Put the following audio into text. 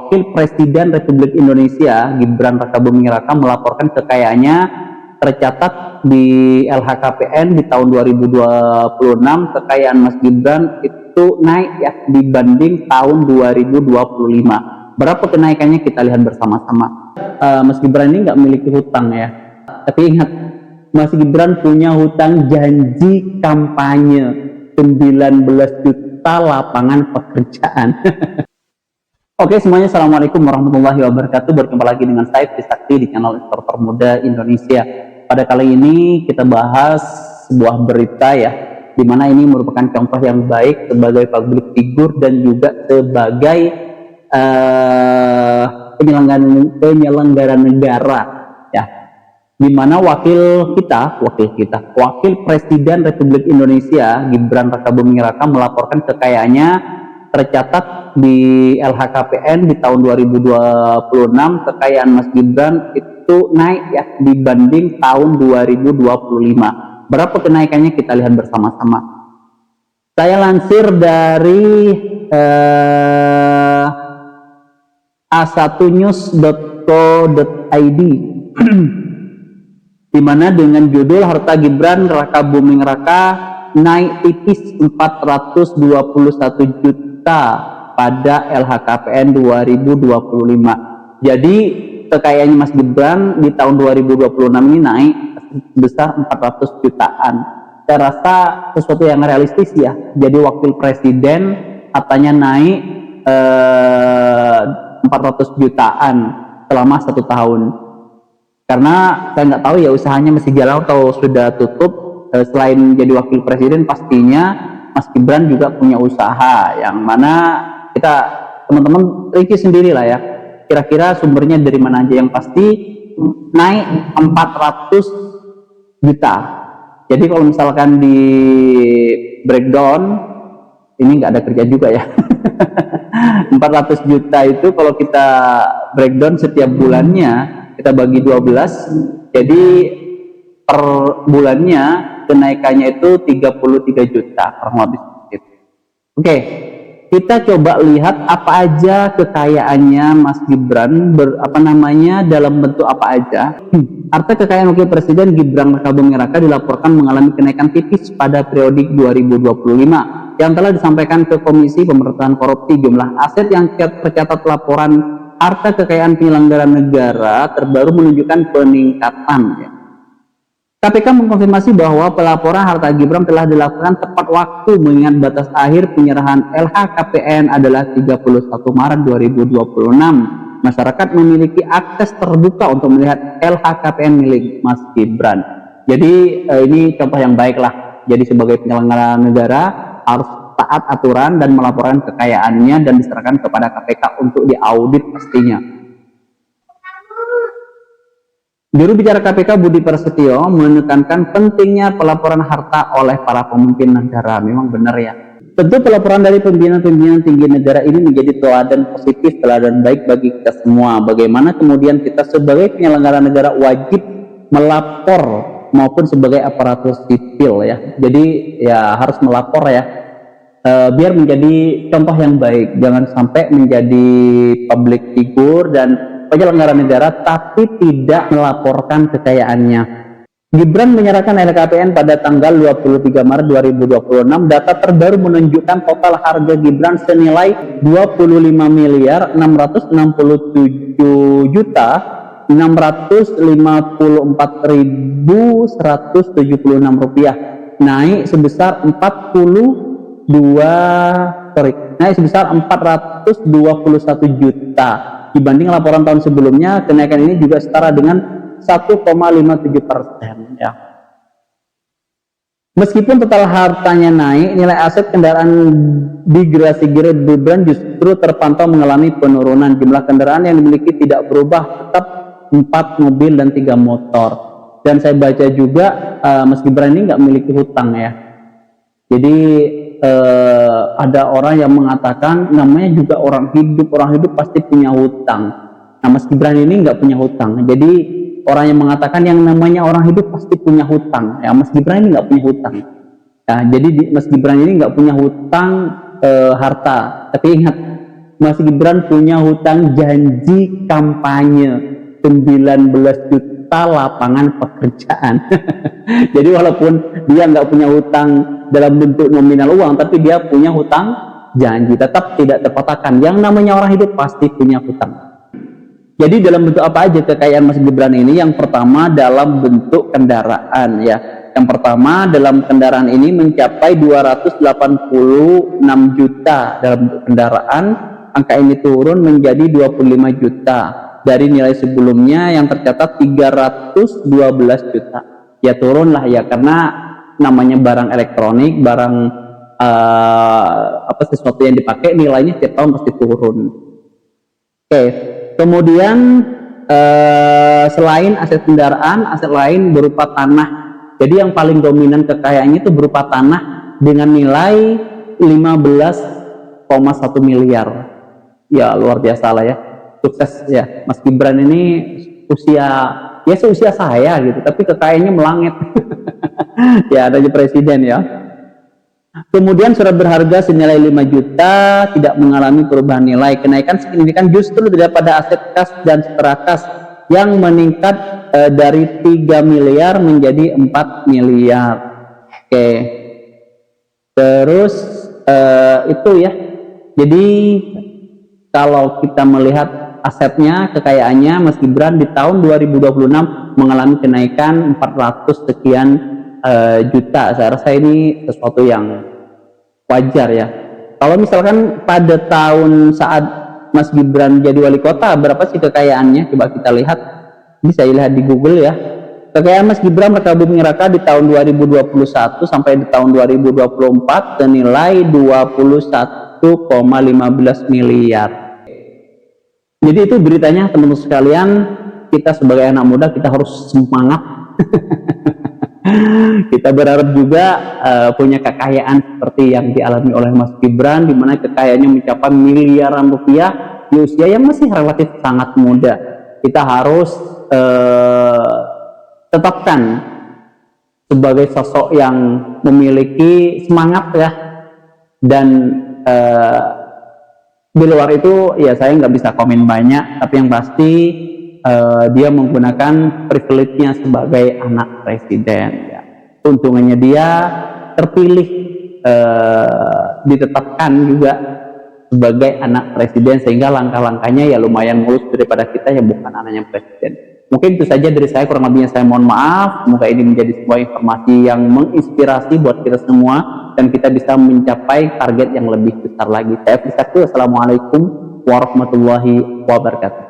Wakil Presiden Republik Indonesia Gibran Rakabuming Raka melaporkan kekayaannya tercatat di LHKPN di tahun 2026. Kekayaan Mas Gibran itu naik ya dibanding tahun 2025. Berapa kenaikannya kita lihat bersama-sama. Mas Gibran ini nggak memiliki hutang ya, tapi ingat, Mas Gibran punya hutang janji kampanye 19 juta lapangan pekerjaan. Oke semuanya, assalamualaikum warahmatullahi wabarakatuh. Berjumpa lagi dengan saya Trisakti di channel Investor Muda Indonesia. Pada kali ini kita bahas sebuah berita ya, dimana ini merupakan contoh yang baik sebagai public figure dan juga sebagai penyelenggara negara ya, dimana wakil Presiden Republik Indonesia Gibran Rakabuming Raka melaporkan kekayaannya tercatat di LHKPN di tahun 2026. Kekayaan Mas Gibran itu naik ya dibanding tahun 2025. Berapa kenaikannya kita lihat bersama-sama. Saya lansir dari a1news.co.id di mana dengan judul Harta Gibran Rakabuming Raka naik tipis 421 juta pada LHKPN 2025. Jadi kekayaannya Mas Gibran di tahun 2026 ini naik sebesar 400 jutaan. Saya rasa sesuatu yang realistis ya. Jadi wakil presiden katanya naik 400 jutaan selama 1 tahun. Karena saya nggak tahu ya usahanya masih jalan atau sudah tutup. Selain jadi wakil presiden, pastinya Mas Gibran juga punya usaha yang mana kita teman-teman rinci sendiri lah ya. Kira-kira sumbernya dari mana aja, yang pasti naik 400 juta. Jadi kalau misalkan di breakdown, ini nggak ada kerja juga ya. 400 juta itu kalau kita breakdown setiap bulannya, kita bagi 12, jadi per bulannya kenaikannya itu 33 juta kurang lebih sedikit. Oke, kita coba lihat apa aja kekayaannya Mas Gibran, dalam bentuk apa aja. Harta kekayaan Wakil Presiden Gibran Rakabuming Raka dilaporkan mengalami kenaikan tipis pada periodik 2025 yang telah disampaikan ke Komisi Pemberantasan Korupsi. Jumlah aset yang tercatat laporan harta kekayaan penyelenggara negara terbaru menunjukkan peningkatan ya. KPK mengkonfirmasi bahwa pelaporan harta Gibran telah dilakukan tepat waktu mengingat batas akhir penyerahan LHKPN adalah 31 Maret 2026. Masyarakat memiliki akses terbuka untuk melihat LHKPN milik Mas Gibran. Jadi ini contoh yang baik lah. Jadi sebagai penyelenggara negara harus taat aturan dan melaporkan kekayaannya dan diserahkan kepada KPK untuk diaudit pastinya. Juru bicara KPK Budi Prasetyo menekankan pentingnya pelaporan harta oleh para pemimpin negara. Memang benar ya. Tentu pelaporan dari pimpinan-pimpinan tinggi negara ini menjadi teladan positif, teladan baik bagi kita semua. Bagaimana kemudian kita sebagai penyelenggara negara wajib melapor maupun sebagai aparatur sipil ya. Jadi ya harus melapor ya. Biar menjadi contoh yang baik, jangan sampai menjadi public figure dan penyelenggara negara tapi tidak melaporkan kekayaannya. Gibran menyerahkan LHKPN pada tanggal 23 Maret 2026. Data terbaru menunjukkan total harga Gibran senilai 25.667 juta 654.176 rupiah, naik sebesar 421 juta dibanding laporan tahun sebelumnya. Kenaikan ini juga setara dengan 1,57% ya. Meskipun total hartanya naik, nilai aset kendaraan di garasi Gibran justru terpantau mengalami penurunan. Jumlah kendaraan yang dimiliki tidak berubah, tetap 4 mobil dan 3 motor. Dan saya baca juga Mas Gibran ini nggak memiliki hutang ya. Jadi ada orang yang mengatakan namanya juga orang hidup pasti punya hutang. Nah Mas Gibran ini nggak punya hutang. Jadi orang yang mengatakan yang namanya orang hidup pasti punya hutang, ya Mas Gibran ini nggak punya hutang. Ya, jadi Mas Gibran ini nggak punya hutang harta. Tapi ingat, Mas Gibran punya hutang janji kampanye 19 juta lapangan pekerjaan. Jadi walaupun dia nggak punya hutang dalam bentuk nominal uang, tapi dia punya hutang janji, tetap tidak terpatahkan. Yang namanya orang hidup pasti punya hutang. Jadi dalam bentuk apa aja kekayaan Mas Gibran ini? Yang pertama dalam bentuk kendaraan ya. Yang pertama dalam kendaraan ini mencapai 286 juta dalam bentuk kendaraan. Angka ini turun menjadi 25 juta dari nilai sebelumnya yang tercatat 312 juta. Ya turun lah ya, karena namanya barang elektronik, barang sesuatu yang dipakai nilainya setiap tahun pasti turun. Oke. Kemudian selain aset kendaraan, aset lain berupa tanah. Jadi yang paling dominan kekayaannya itu berupa tanah dengan nilai 15,1 miliar. Ya luar biasa lah ya, sukses ya Mas Gibran ini. Seusia saya gitu, tapi kekayaannya melangit. Ya adanya presiden ya. Kemudian surat berharga senilai 5 juta tidak mengalami perubahan nilai. Kenaikan signifikan justru daripada aset kas dan setara kas yang meningkat dari 3 miliar menjadi 4 miliar. Oke. Terus itu ya. Jadi kalau kita melihat asetnya, kekayaannya Mas Gibran di tahun 2026 mengalami kenaikan 400 sekian juta. Saya rasa ini sesuatu yang wajar ya. Kalau misalkan pada tahun saat Mas Gibran jadi wali kota, berapa sih kekayaannya? Coba kita lihat, bisa lihat di Google ya. Kekayaan Mas Gibran Raka Buming Raka di tahun 2021 sampai di tahun 2024 senilai 21,15 miliar. Jadi itu beritanya teman-teman sekalian. Kita sebagai anak muda kita harus semangat. Kita berharap juga punya kekayaan seperti yang dialami oleh Mas Gibran, di mana kekayaannya mencapai miliaran rupiah di usia yang masih relatif sangat muda. Kita harus tetapkan sebagai sosok yang memiliki semangat ya, dan di luar itu ya saya nggak bisa komen banyak, tapi yang pasti dia menggunakan privilege-nya sebagai anak presiden ya. Untungannya dia terpilih, ditetapkan juga sebagai anak presiden, sehingga langkah-langkahnya ya lumayan mulus daripada kita yang bukan anaknya presiden. Mungkin itu saja dari saya, kurang lebihnya saya mohon maaf. Semoga ini menjadi sebuah informasi yang menginspirasi buat kita semua dan kita bisa mencapai target yang lebih besar lagi. Saya Frisaktu, assalamualaikum warahmatullahi wabarakatuh.